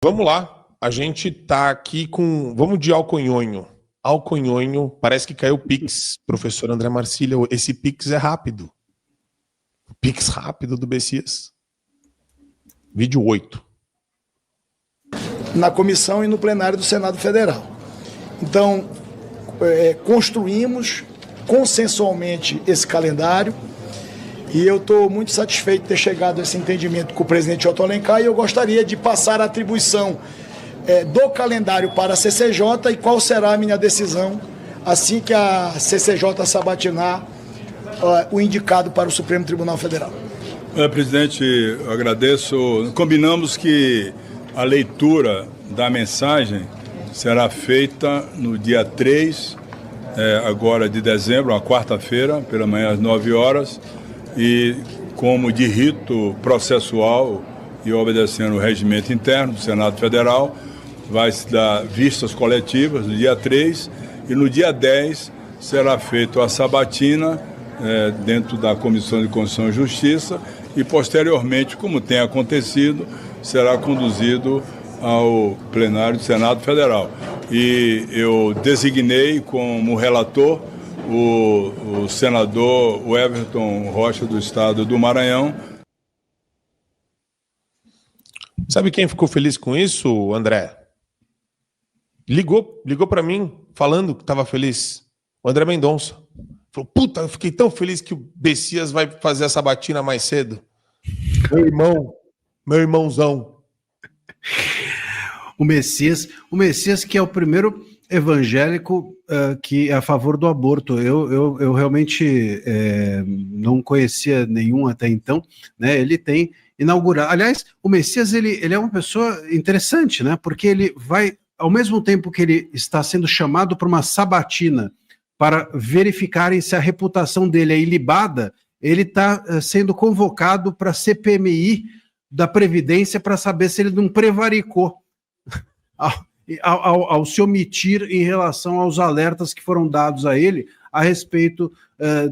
Vamos lá, a gente tá aqui com... Vamos de Alconhonho. Alconhonho, parece que caiu o Pix, professor André Marcílio. Esse Pix é rápido. O Pix rápido do Bessias. Vídeo 8. Na comissão e no plenário do Senado Federal. Então, construímos consensualmente esse calendário e eu estou muito satisfeito de ter chegado a esse entendimento com o presidente Otto Alencar, e eu gostaria de passar a atribuição do calendário para a CCJ e qual será a minha decisão assim que a CCJ sabatinar o indicado para o Supremo Tribunal Federal. Presidente, eu agradeço. Combinamos que a leitura da mensagem será feita no dia 3, agora de dezembro, uma quarta-feira, pela manhã às 9 horas, e como de rito processual e obedecendo o regimento interno do Senado Federal, vai se dar vistas coletivas no dia 3 e no dia 10 será feita a sabatina dentro da Comissão de Constituição e Justiça e posteriormente, como tem acontecido, será conduzido ao plenário do Senado Federal. E eu designei como relator o senador Everton Rocha, do estado do Maranhão. Sabe quem ficou feliz com isso, André? Ligou para mim, falando que estava feliz. O André Mendonça. Falou, puta, eu fiquei tão feliz que o Bessias vai fazer a sabatina mais cedo. Meu irmãozão. O Messias que é o primeiro evangélico que é a favor do aborto. Eu realmente não conhecia nenhum até então, né? Ele tem inaugurado. Aliás, o Messias ele é uma pessoa interessante, né? Porque ele vai, ao mesmo tempo que ele está sendo chamado para uma sabatina para verificarem se a reputação dele é ilibada, ele está sendo convocado para a CPMI da Previdência para saber se ele não prevaricou ao se omitir em relação aos alertas que foram dados a ele a respeito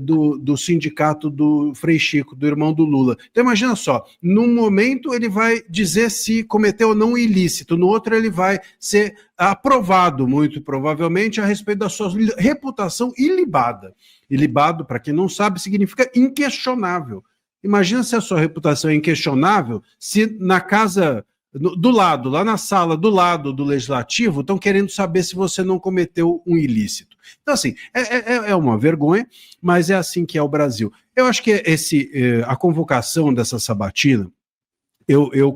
do sindicato do Frei Chico, do irmão do Lula. Então imagina só, num momento ele vai dizer se cometeu ou não um ilícito, no outro ele vai ser aprovado, muito provavelmente, a respeito da sua reputação ilibada. Ilibado, para quem não sabe, significa inquestionável. Imagina se a sua reputação é inquestionável, se na casa do lado, lá na sala do lado do Legislativo, estão querendo saber se você não cometeu um ilícito. Então, assim, é uma vergonha, mas é assim que é o Brasil. Eu acho que a convocação dessa sabatina,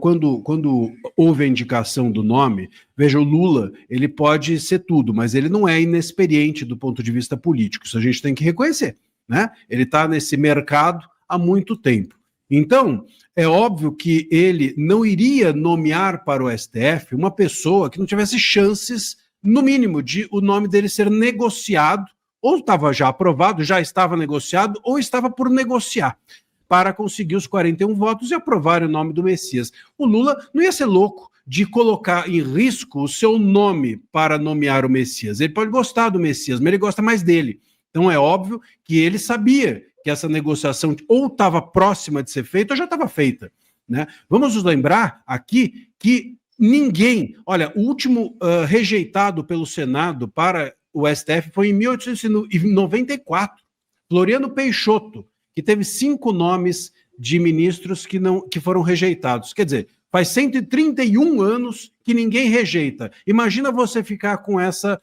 quando houve a indicação do nome, veja, o Lula, ele pode ser tudo, mas ele não é inexperiente do ponto de vista político, isso a gente tem que reconhecer, né? Ele está nesse mercado há muito tempo. Então, é óbvio que ele não iria nomear para o STF uma pessoa que não tivesse chances, no mínimo, de o nome dele ser negociado, ou estava já aprovado, já estava negociado, ou estava por negociar, para conseguir os 41 votos e aprovar o nome do Messias. O Lula não ia ser louco de colocar em risco o seu nome para nomear o Messias. Ele pode gostar do Messias, mas ele gosta mais dele. Então é óbvio que ele sabia que essa negociação ou estava próxima de ser feita ou já estava feita, né? Vamos nos lembrar aqui que ninguém... Olha, o último rejeitado pelo Senado para o STF foi em 1894. Floriano Peixoto, que teve 5 nomes de ministros que foram rejeitados. Quer dizer, faz 131 anos que ninguém rejeita. Imagina você ficar com essa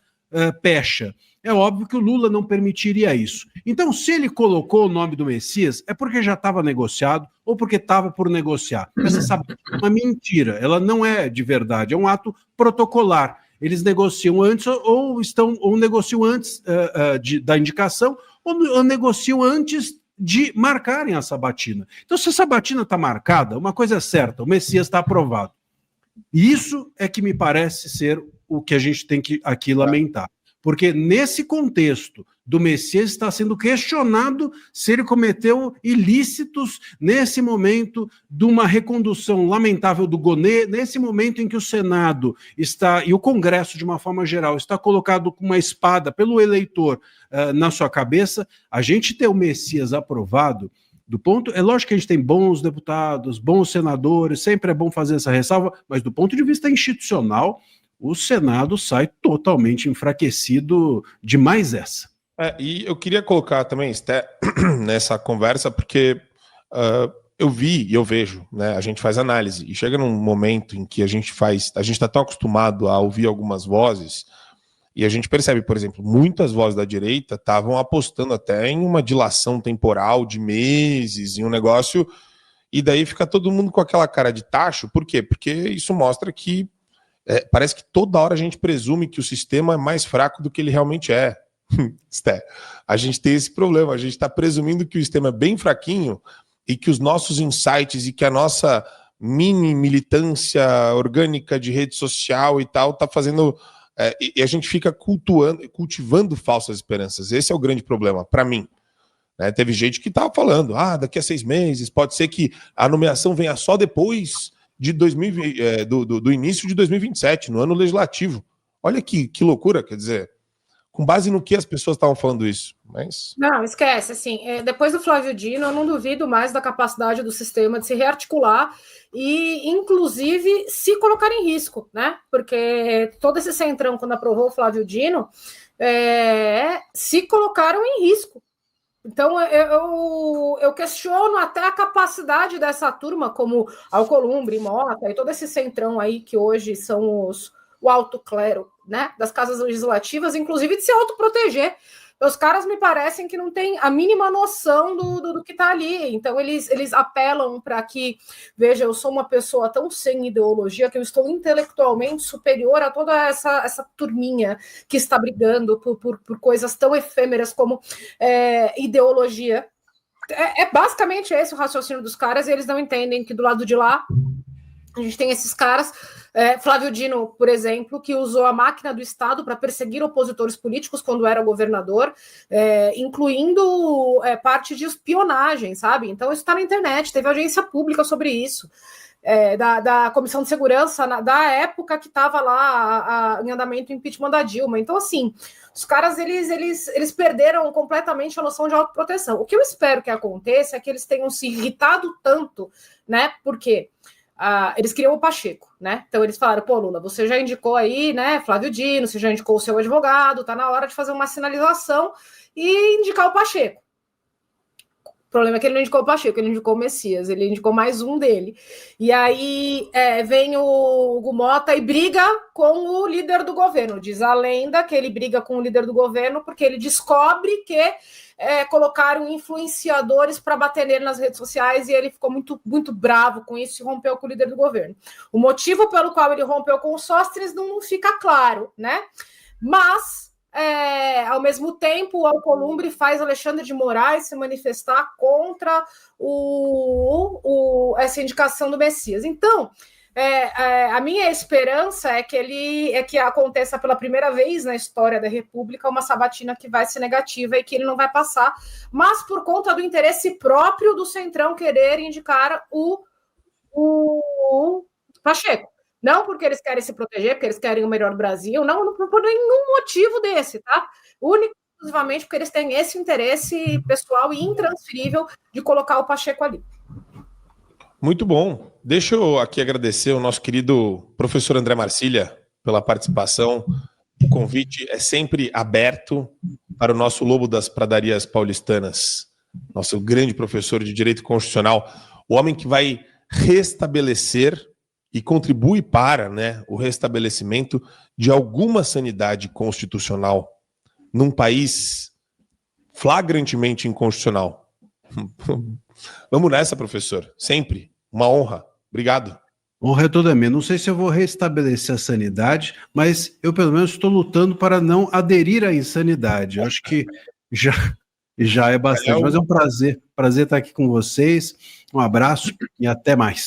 pecha. É óbvio que o Lula não permitiria isso. Então, se ele colocou o nome do Messias, é porque já estava negociado ou porque estava por negociar. Essa sabe, é uma mentira, ela não é de verdade, é um ato protocolar. Eles negociam antes ou negociam antes da indicação ou negociam antes de marcarem a sabatina. Então, se a sabatina está marcada, uma coisa é certa, o Messias está aprovado. E isso é que me parece ser o que a gente tem que aqui lamentar. Porque nesse contexto do Messias está sendo questionado se ele cometeu ilícitos nesse momento de uma recondução lamentável do Gonê, nesse momento em que o Senado está, e o Congresso de uma forma geral, está colocado com uma espada pelo eleitor na sua cabeça, a gente ter o Messias aprovado É lógico que a gente tem bons deputados, bons senadores, sempre é bom fazer essa ressalva, mas do ponto de vista institucional, o Senado sai totalmente enfraquecido demais essa. E eu queria colocar também, Sté, nessa conversa, porque eu vi e eu vejo, né? A gente faz análise e chega num momento em que a gente está tão acostumado a ouvir algumas vozes e a gente percebe, por exemplo, muitas vozes da direita estavam apostando até em uma dilação temporal de meses, em um negócio, e daí fica todo mundo com aquela cara de tacho. Por quê? Porque isso mostra que parece que toda hora a gente presume que o sistema é mais fraco do que ele realmente é. Sté, a gente tem esse problema, a gente está presumindo que o sistema é bem fraquinho e que os nossos insights e que a nossa mini militância orgânica de rede social e tal está fazendo... e a gente fica cultivando falsas esperanças. Esse é o grande problema, para mim. Teve gente que estava falando, daqui a 6 meses, pode ser que a nomeação venha só depois de do início de 2027, no ano legislativo. Olha que loucura, quer dizer, com base no que as pessoas estavam falando isso. Mas... Não, esquece, assim, depois do Flávio Dino, eu não duvido mais da capacidade do sistema de se rearticular e, inclusive, se colocar em risco, né? Porque todo esse centrão, quando aprovou o Flávio Dino, se colocaram em risco. Então, eu questiono até a capacidade dessa turma, como Alcolumbre, Mota e todo esse centrão aí, que hoje são o alto clero, né, das casas legislativas, inclusive de se autoproteger. Os caras me parecem que não têm a mínima noção do que está ali. Então, eles apelam para que, veja, eu sou uma pessoa tão sem ideologia que eu estou intelectualmente superior a toda essa turminha que está brigando por coisas tão efêmeras como ideologia. Basicamente esse o raciocínio dos caras, e eles não entendem que do lado de lá a gente tem esses caras, Flávio Dino, por exemplo, que usou a máquina do Estado para perseguir opositores políticos quando era governador, incluindo parte de espionagem, sabe? Então isso está na internet, teve audiência pública sobre isso, da Comissão de Segurança, da época que estava lá em andamento o impeachment da Dilma. Então, assim, os caras, eles perderam completamente a noção de autoproteção. O que eu espero que aconteça é que eles tenham se irritado tanto, né? Porque... eles queriam o Pacheco, né? Então eles falaram, pô, Lula, você já indicou aí, né, Flávio Dino, você já indicou o seu advogado, tá na hora de fazer uma sinalização e indicar o Pacheco. O problema é que ele não indicou o Pacheco, ele indicou o Messias, ele indicou mais um dele. E aí vem o Hugo Mota e briga com o líder do governo. Diz a lenda que ele briga com o líder do governo porque ele descobre que colocaram influenciadores para bater nele nas redes sociais e ele ficou muito, muito bravo com isso e rompeu com o líder do governo. O motivo pelo qual ele rompeu com o Sóstenes não fica claro, né? Mas... ao mesmo tempo, o Alcolumbre faz Alexandre de Moraes se manifestar contra essa indicação do Messias. Então, a minha esperança é que aconteça pela primeira vez na história da República uma sabatina que vai ser negativa e que ele não vai passar, mas por conta do interesse próprio do Centrão querer indicar o Pacheco. Não porque eles querem se proteger, porque eles querem o melhor Brasil, não por nenhum motivo desse, tá? Único e exclusivamente porque eles têm esse interesse pessoal e intransferível de colocar o Pacheco ali. Muito bom. Deixa eu aqui agradecer ao nosso querido professor André Marcília pela participação. O convite é sempre aberto para o nosso Lobo das Pradarias Paulistanas, nosso grande professor de Direito Constitucional, o homem que vai restabelecer e contribui para, né, o restabelecimento de alguma sanidade constitucional num país flagrantemente inconstitucional. Vamos nessa, professor. Sempre. Uma honra. Obrigado. Honra é toda minha. Não sei se eu vou restabelecer a sanidade, mas eu pelo menos estou lutando para não aderir à insanidade. Eu acho que já é bastante. Mas é um prazer estar aqui com vocês. Um abraço e até mais.